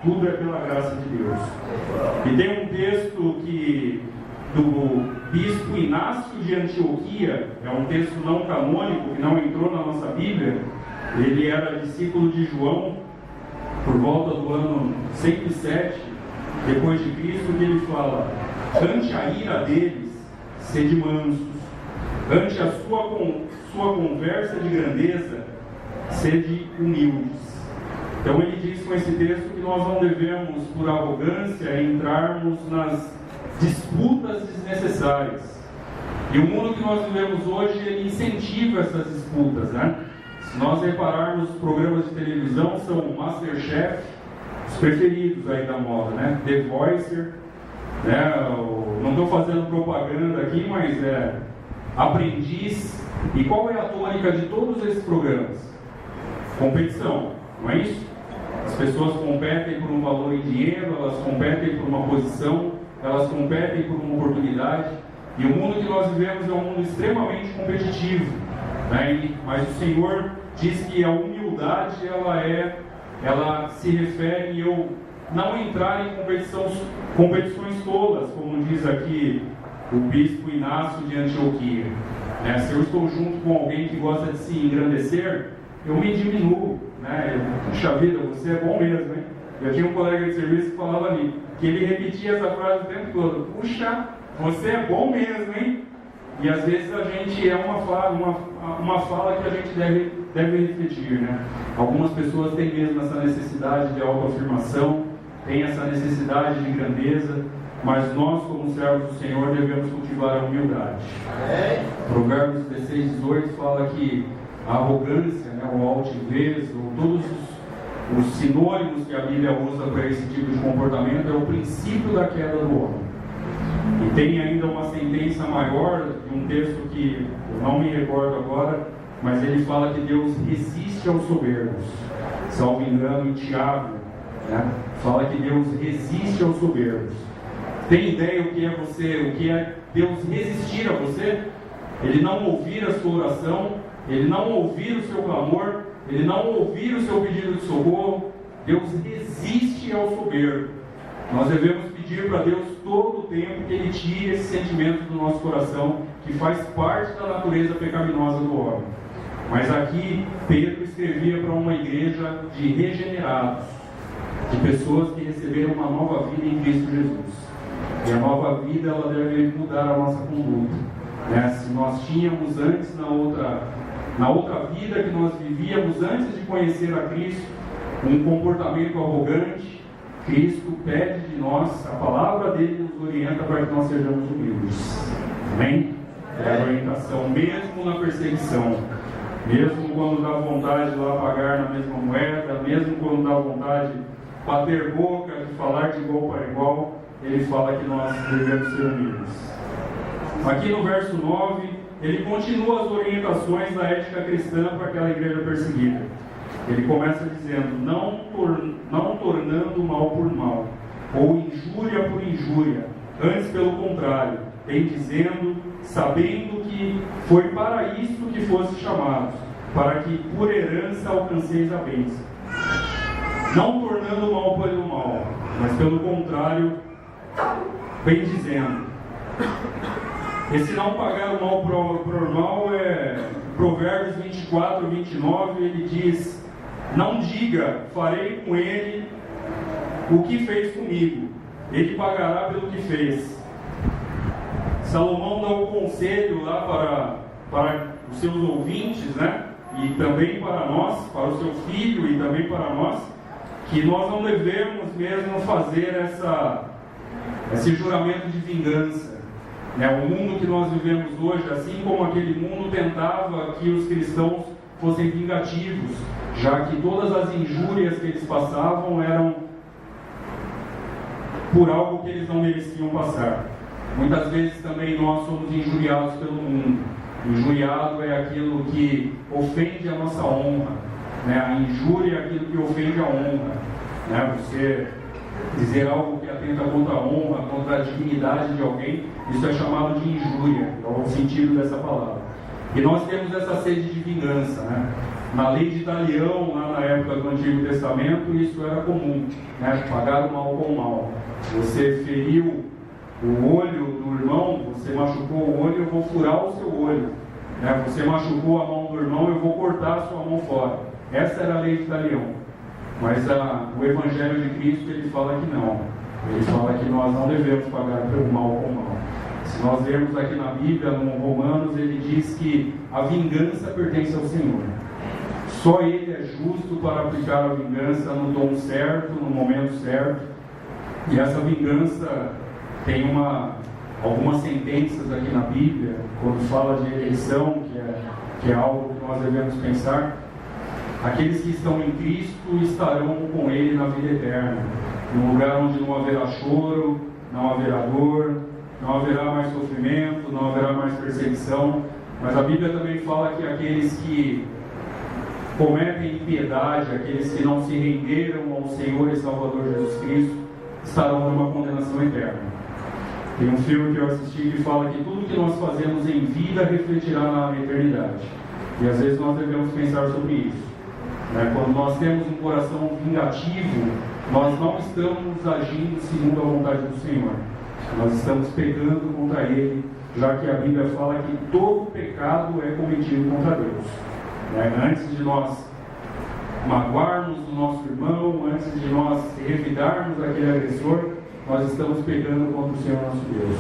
tudo é pela graça de Deus. E tem um texto do bispo Inácio de Antioquia, é um texto não canônico, que não entrou na nossa Bíblia. Ele era discípulo de João, por volta do ano 107 depois de Cristo, que ele fala: ante a ira deles, sede mansos, ante a sua conversa de grandeza, sede humildes. Então ele diz com esse texto que nós não devemos, por arrogância, entrarmos nas disputas desnecessárias. E o mundo que nós vivemos hoje, ele incentiva essas disputas, né? Se nós repararmos, programas de televisão são o Masterchef, os preferidos aí da moda, né? The Voicer, né? Não estou fazendo propaganda aqui, mas é Aprendiz. E qual é a tônica de todos esses programas? Competição, não é isso? As pessoas competem por um valor em dinheiro, elas competem por uma posição, elas competem por uma oportunidade. E o mundo que nós vivemos é um mundo extremamente competitivo, né? Mas o Senhor diz que a humildade ela se refere a eu não entrar em competições tolas, como diz aqui o bispo Inácio de Antioquia. Se eu estou junto com alguém que gosta de se engrandecer, eu me diminuo, né? Puxa vida, você é bom mesmo, hein? Eu tinha um colega de serviço que falava ali, que ele repetia essa frase o tempo todo: puxa, você é bom mesmo, hein? E às vezes a gente é uma fala que a gente deve refletir, né? Algumas pessoas têm mesmo essa necessidade de autoafirmação, têm essa necessidade de grandeza, mas nós, como servos do Senhor, devemos cultivar a humildade. Provérbios 16, 18 fala que a arrogância, né, o altivez, ou todos os sinônimos que a Bíblia usa para esse tipo de comportamento, é o princípio da queda do homem. E tem ainda uma sentença maior, de um texto que eu não me recordo agora, mas ele fala que Deus resiste aos soberbos. Salvo engano, em Tiago, né, fala que Deus resiste aos soberbos. Tem ideia o que é Deus resistir a você? Ele não ouvir a sua oração, ele não ouvir o seu clamor, ele não ouvir o seu pedido de socorro. Deus resiste ao soberbo. Nós devemos pedir para Deus todo o tempo que Ele tire esse sentimento do nosso coração, que faz parte da natureza pecaminosa do homem. Mas aqui Pedro escrevia para uma igreja de regenerados, de pessoas que receberam uma nova vida em Cristo Jesus. E a nova vida, ela deve mudar a nossa conduta, né? Se nós tínhamos antes, na outra vida que nós vivíamos antes de conhecer a Cristo, um comportamento arrogante, Cristo pede de nós, a palavra dele nos orienta para que nós sejamos humildes. Amém? É a orientação, mesmo na perseguição, mesmo quando dá vontade de lá pagar na mesma moeda, mesmo quando dá vontade de bater boca, de falar de igual para igual, ele fala que nós devemos ser humildes. Aqui no verso 9, ele continua as orientações da ética cristã para aquela igreja perseguida. Ele começa dizendo: não tornando mal por mal, ou injúria por injúria, antes pelo contrário, bem dizendo, sabendo que foi para isto que fosse chamados, para que por herança alcanceis a bênção. Não tornando mal pelo mal, mas pelo contrário, bem dizendo. Esse não pagar o mal por mal é Provérbios 24, 29, ele diz: não diga, farei com ele o que fez comigo, ele pagará pelo que fez. Salomão dá um conselho lá para os seus ouvintes, né? E também para nós, para o seu filho e também para nós, que nós não devemos mesmo fazer esse juramento de vingança. O mundo que nós vivemos hoje, assim como aquele mundo tentava que os cristãos fossem vingativos, já que todas as injúrias que eles passavam eram por algo que eles não mereciam passar. Muitas vezes também nós somos injuriados pelo mundo. Injuriado é aquilo que ofende a nossa honra, né? A injúria é aquilo que ofende a honra, né? Você dizer algo que atenta contra a honra, contra a dignidade de alguém, isso é chamado de injúria, é o sentido dessa palavra. E nós temos essa sede de vingança, né? Na lei de Italião, lá na época do Antigo Testamento, isso era comum, né? Pagar o mal com o mal. Você feriu o olho do irmão, você machucou o olho, eu vou furar o seu olho. Né? Você machucou a mão do irmão, eu vou cortar a sua mão fora. Essa era a lei de Italião. Mas o Evangelho de Cristo, ele fala que não. Ele fala que nós não devemos pagar pelo mal com o mal. Se nós vermos aqui na Bíblia, no Romanos, ele diz que a vingança pertence ao Senhor. Só Ele é justo para aplicar a vingança no tom certo, no momento certo. E essa vingança tem algumas sentenças aqui na Bíblia, quando fala de eleição, que é algo que nós devemos pensar. Aqueles que estão em Cristo estarão com Ele na vida eterna, num lugar onde não haverá choro, não haverá dor, não haverá mais sofrimento, não haverá mais perseguição. Mas a Bíblia também fala que aqueles que cometem impiedade, aqueles que não se renderam ao Senhor e Salvador Jesus Cristo, estarão numa condenação eterna. Tem um filme que eu assisti que fala que tudo que nós fazemos em vida refletirá na eternidade. E às vezes nós devemos pensar sobre isso. Quando nós temos um coração vingativo, nós não estamos agindo segundo a vontade do Senhor. Nós estamos pecando contra Ele, já que a Bíblia fala que todo pecado é cometido contra Deus. Antes de nós magoarmos o nosso irmão, antes de nós revidarmos aquele agressor, nós estamos pecando contra o Senhor nosso Deus.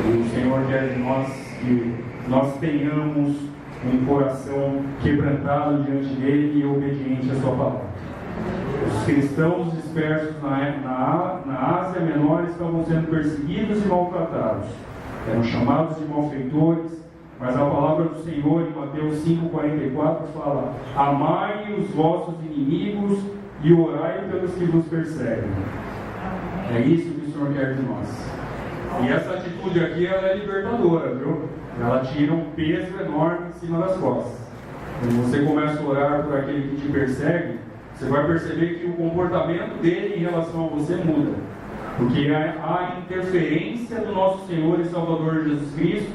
E o Senhor quer de nós que nós tenhamos um coração quebrantado diante dele e obediente à sua palavra. Os cristãos dispersos na Ásia Menor estavam sendo perseguidos e maltratados. Eram chamados de malfeitores, mas a palavra do Senhor em Mateus 5,44 fala: amai os vossos inimigos e orai pelos que vos perseguem. É isso que o Senhor quer de nós. E essa atitude aqui, ela é libertadora, viu? Ela tira um peso enorme em cima das costas. Quando você começa a orar por aquele que te persegue, você vai perceber que o comportamento dele em relação a você muda. Porque há a interferência do nosso Senhor e Salvador Jesus Cristo,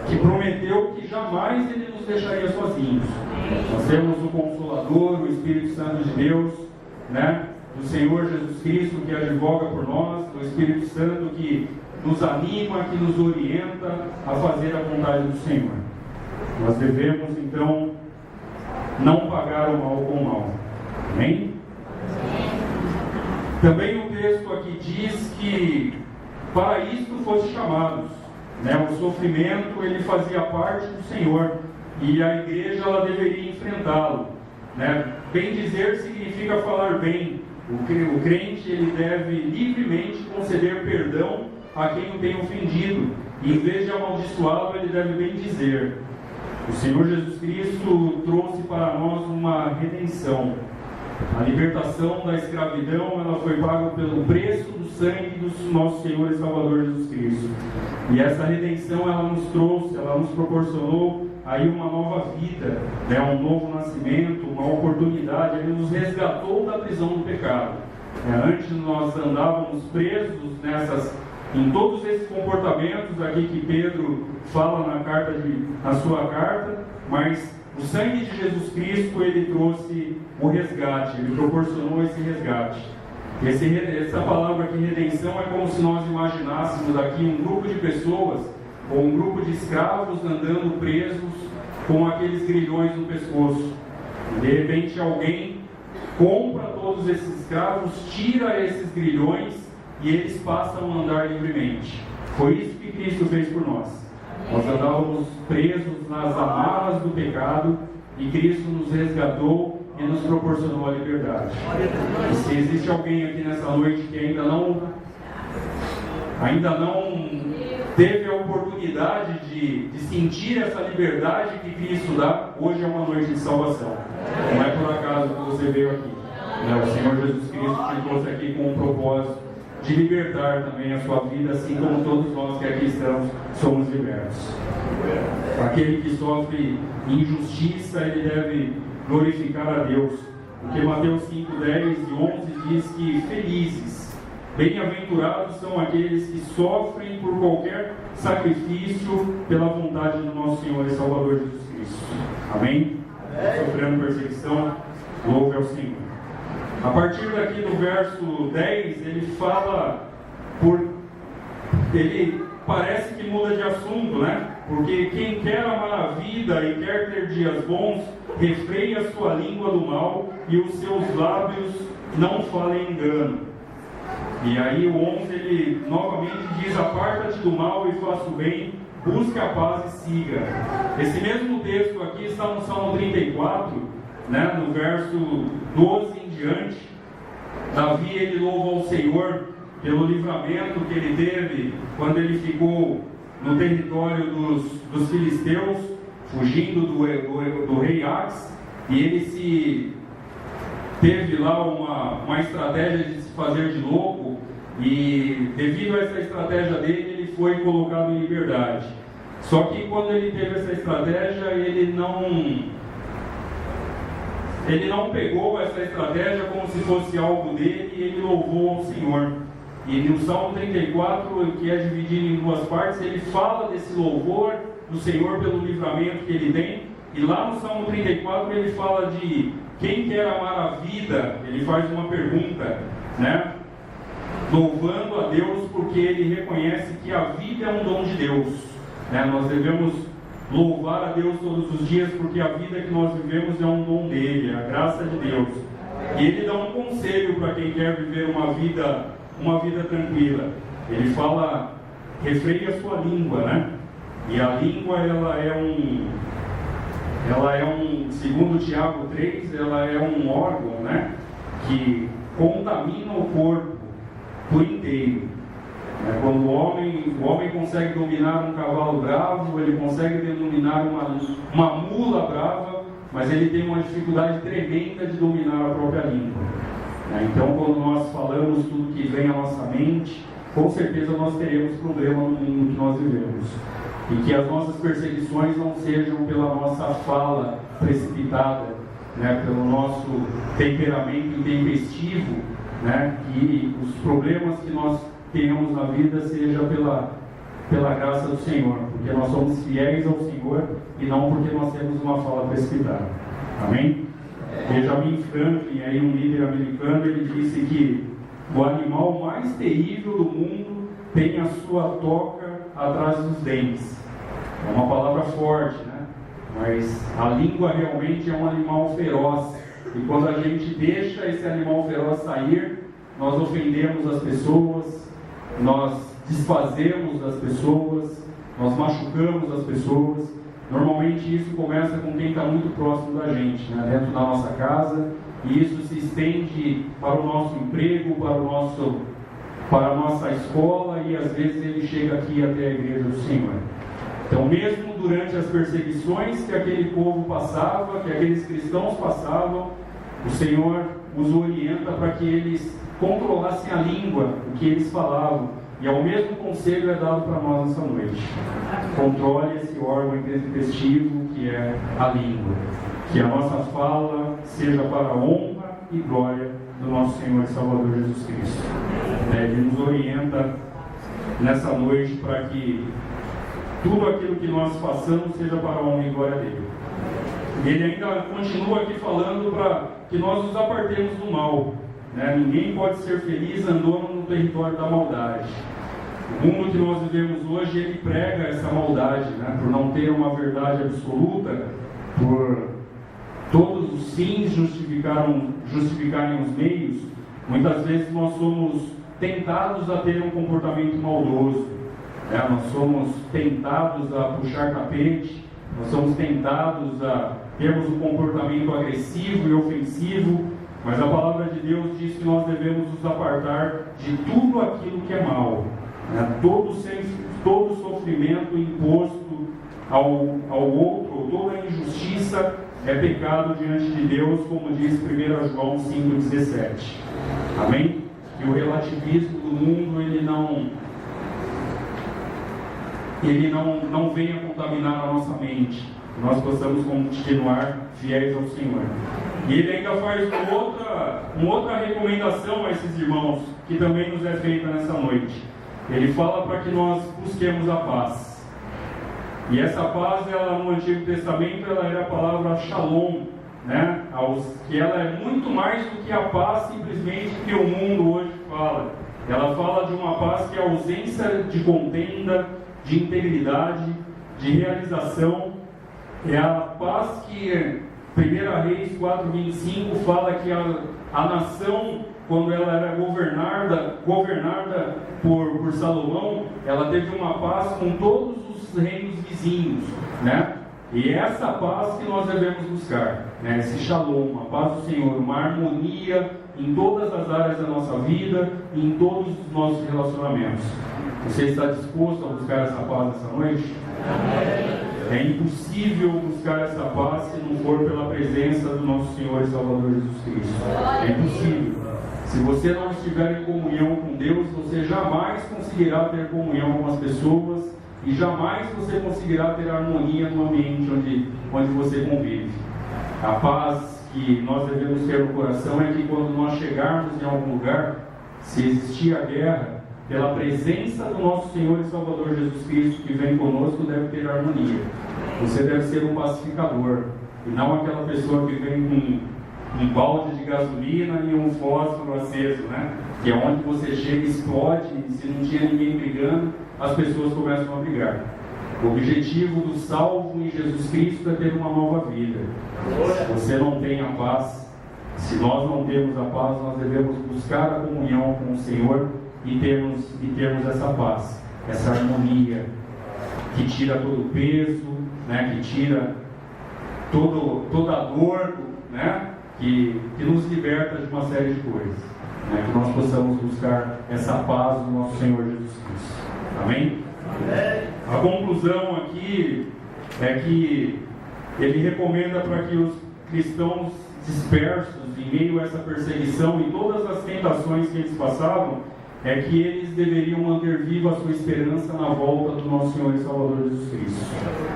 que prometeu que jamais Ele nos deixaria sozinhos. Nós temos o Consolador, o Espírito Santo de Deus, do Senhor Jesus Cristo que advoga por nós, do Espírito Santo que nos anima, que nos orienta a fazer a vontade do Senhor. Nós devemos, então, não pagar o mal com o mal. Amém? Também o texto aqui diz que para isto foste chamados. O sofrimento, ele fazia parte do Senhor e a igreja, ela deveria enfrentá-lo. Bem dizer significa falar bem. O crente, ele deve livremente conceder perdão a quem o tem ofendido, e em vez de amaldiçoá-lo, ele deve bem dizer. O Senhor Jesus Cristo trouxe para nós uma redenção. A libertação da escravidão, ela foi paga pelo preço do sangue do nosso Senhor e Salvador Jesus Cristo. E essa redenção, ela nos trouxe, ela nos proporcionou aí uma nova vida, um novo nascimento, uma oportunidade. Ele nos resgatou da prisão do pecado. Antes nós andávamos presos em todos esses comportamentos aqui que Pedro fala na sua carta, mas o sangue de Jesus Cristo, ele trouxe o resgate, ele proporcionou esse resgate. Essa palavra aqui, redenção, é como se nós imaginássemos aqui um grupo de pessoas, ou um grupo de escravos andando presos com aqueles grilhões no pescoço. De repente alguém compra todos esses escravos, tira esses grilhões e eles passam a andar livremente. Foi isso que Cristo fez por nós. Nós andávamos presos nas amarras do pecado e Cristo nos resgatou e nos proporcionou a liberdade. E se existe alguém aqui nessa noite que ainda não teve a oportunidade de sentir essa liberdade que Cristo dá, hoje é uma noite de salvação. Não é por acaso que você veio aqui. O Senhor Jesus Cristo te trouxe aqui com um propósito de libertar também a sua vida, assim como todos nós que aqui estamos somos libertos. Aquele que sofre injustiça, ele deve glorificar a Deus, porque Mateus 5, 10 e 11 diz que felizes, bem-aventurados são aqueles que sofrem por qualquer sacrifício pela vontade do nosso Senhor e Salvador Jesus Cristo. Amém? sofrendo perseguição, louve ao Senhor. A partir daqui do verso 10, ele fala, ele parece que muda de assunto, né? Porque quem quer amar a vida e quer ter dias bons, refreia a sua língua do mal e os seus lábios não falem engano. E aí o 11, ele novamente diz: aparta-te do mal e faça o bem, busque a paz e siga. Esse mesmo texto aqui está no Salmo 34, né, no verso 12 em diante. Davi, ele louva ao Senhor pelo livramento que ele teve quando ele ficou no território dos filisteus, fugindo do rei Ax, e ele teve lá uma estratégia de se fazer de louco, e devido a essa estratégia dele, ele foi colocado em liberdade. Só que quando ele teve essa estratégia, ele não pegou essa estratégia como se fosse algo dele, e ele louvou ao Senhor. E no Salmo 34, que é dividido em duas partes, ele fala desse louvor do Senhor pelo livramento que ele tem. E lá no Salmo 34 ele fala de quem quer amar a vida, ele faz uma pergunta, né? Louvando a Deus porque ele reconhece que a vida é um dom de Deus, né? Nós devemos louvar a Deus todos os dias porque a vida que nós vivemos é um dom dele, é a graça de Deus. E ele dá um conselho para quem quer viver uma vida tranquila. Ele fala: refreie a sua língua, né? E a língua, ela é um, segundo Tiago 3, ela é um órgão, né, que contamina o corpo por inteiro. Quando o homem consegue dominar um cavalo bravo, ele consegue dominar uma mula brava, mas ele tem uma dificuldade tremenda de dominar a própria língua. Então, quando nós falamos tudo que vem à nossa mente, com certeza nós teremos problema no mundo que nós vivemos. E que as nossas perseguições não sejam pela nossa fala precipitada, né, pelo nosso temperamento intempestivo, né, que os problemas que nós tenhamos na vida seja pela graça do Senhor, porque nós somos fiéis ao Senhor e não porque nós temos uma fala precipitada. Amém? Benjamin Franklin, aí um líder americano, ele disse que o animal mais terrível do mundo tem a sua toca atrás dos dentes. É uma palavra forte, né? Mas a língua realmente é um animal feroz. E quando a gente deixa esse animal feroz sair, nós ofendemos as pessoas, nós desfazemos as pessoas, nós machucamos as pessoas. Normalmente isso começa com quem está muito próximo da gente, né? Dentro da nossa casa, e isso se estende para o nosso emprego, para a nossa escola, e às vezes ele chega aqui até a igreja do Senhor. Então, mesmo durante as perseguições que aquele povo passava, que aqueles cristãos passavam, o Senhor os orienta para que eles controlassem a língua, o que eles falavam. E ao mesmo conselho é dado para nós nessa noite: controle esse órgão intempestivo que é a língua, que a nossa fala seja para a honra e glória do nosso Senhor e Salvador Jesus Cristo. Ele nos orienta nessa noite para que tudo aquilo que nós façamos seja para a honra e glória dele. Ele ainda continua aqui falando para que nós nos apartemos do mal, né? Ninguém pode ser feliz andando no território da maldade. O mundo que nós vivemos hoje, ele prega essa maldade, né? Por não ter uma verdade absoluta, por todos os fins justificarem os meios. Muitas vezes nós somos tentados a ter um comportamento maldoso, né? Nós somos tentados a puxar tapete, nós somos tentados a termos um comportamento agressivo e ofensivo, mas a palavra de Deus diz que nós devemos nos apartar de tudo aquilo que é mal, né? Todo sofrimento imposto ao outro, toda injustiça é pecado diante de Deus, como diz 1 João 5,17. Amém? E o relativismo do mundo, ele não venha contaminar a nossa mente. Nós possamos continuar fiéis ao Senhor. E ele ainda faz uma outra recomendação a esses irmãos, que também nos é feita nessa noite. Ele fala para que nós busquemos a paz. E essa paz, ela, no Antigo Testamento, ela era a palavra shalom, né? Que ela é muito mais do que a paz simplesmente que o mundo hoje fala. Ela fala de uma paz que é a ausência de contenda, de integridade, de realização. É a paz que 1 Reis 4:25 fala que a nação, quando ela era governada por Salomão, ela teve uma paz com todos os reinos vizinhos, né? E é essa paz que nós devemos buscar, né? Esse shalom, a paz do Senhor, uma harmonia em todas as áreas da nossa vida e em todos os nossos relacionamentos. Você está disposto a buscar essa paz essa noite? É impossível buscar essa paz se não for pela presença do nosso Senhor e Salvador Jesus Cristo. É impossível. Se você não estiver em comunhão com Deus, você jamais conseguirá ter comunhão com as pessoas e jamais você conseguirá ter harmonia no ambiente onde você convive. A paz que nós devemos ter no coração é que quando nós chegarmos em algum lugar, se existir a guerra, pela presença do nosso Senhor e Salvador Jesus Cristo que vem conosco, deve ter harmonia. Você deve ser um pacificador e não aquela pessoa que vem com um balde de gasolina e um fósforo aceso, né? Que é onde você chega e explode, e se não tinha ninguém brigando, as pessoas começam a brigar. O objetivo do salvo em Jesus Cristo é ter uma nova vida. Se você não tem a paz, se nós não temos a paz, nós devemos buscar a comunhão com o Senhor e termos essa paz, essa harmonia que tira todo o peso, né? Que tira toda a dor, né? Que nos liberta de uma série de coisas, né? Que nós possamos buscar essa paz do nosso Senhor Jesus Cristo. Amém? A conclusão aqui é que ele recomenda para que os cristãos dispersos em meio a essa perseguição e todas as tentações que eles passavam, é que eles deveriam manter viva a sua esperança na volta do nosso Senhor e Salvador Jesus Cristo,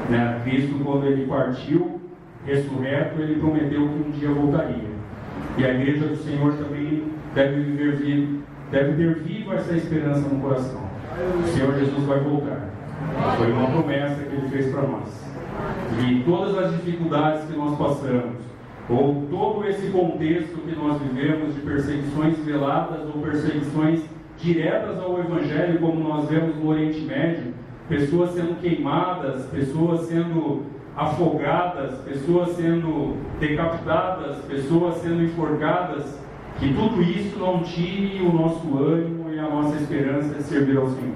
né? Cristo, quando ele partiu ressurreto, ele prometeu que um dia voltaria, e a igreja do Senhor também deve ter viva essa esperança no coração. O Senhor Jesus vai voltar. Foi uma promessa que ele fez para nós. E todas as dificuldades que nós passamos, ou todo esse contexto que nós vivemos de perseguições veladas ou perseguições diretas ao Evangelho, como nós vemos no Oriente Médio, pessoas sendo queimadas, pessoas sendo afogadas, pessoas sendo decapitadas, pessoas sendo enforcadas, que tudo isso não tire o nosso ânimo e a nossa esperança de servir ao Senhor.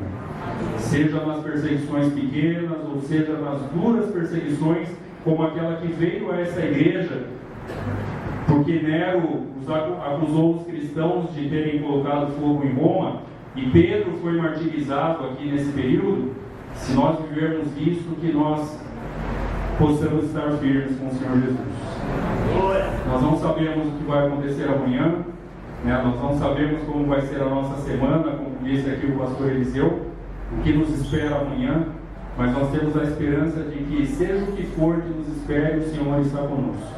Seja nas perseguições pequenas, ou seja nas duras perseguições, como aquela que veio a essa igreja, porque Nero acusou os cristãos de terem colocado fogo em Roma, e Pedro foi martirizado aqui nesse período. Se nós vivermos isso, que nós possamos estar firmes com o Senhor Jesus. Nós não sabemos o que vai acontecer amanhã, né? Nós não sabemos como vai ser a nossa semana, como disse aqui o pastor Eliseu, o que nos espera amanhã, mas nós temos a esperança de que, seja o que for que nos espere, o Senhor está conosco.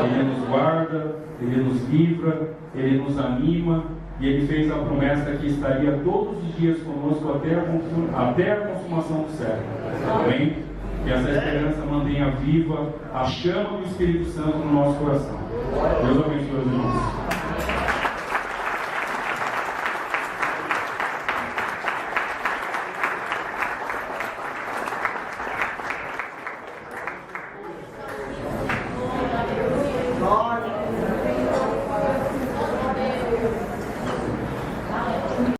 Ele nos guarda, Ele nos livra, Ele nos anima, e Ele fez a promessa que estaria todos os dias conosco até a consumação do século. Amém? Que essa esperança mantenha viva a chama do Espírito Santo no nosso coração. Deus abençoe os irmãos.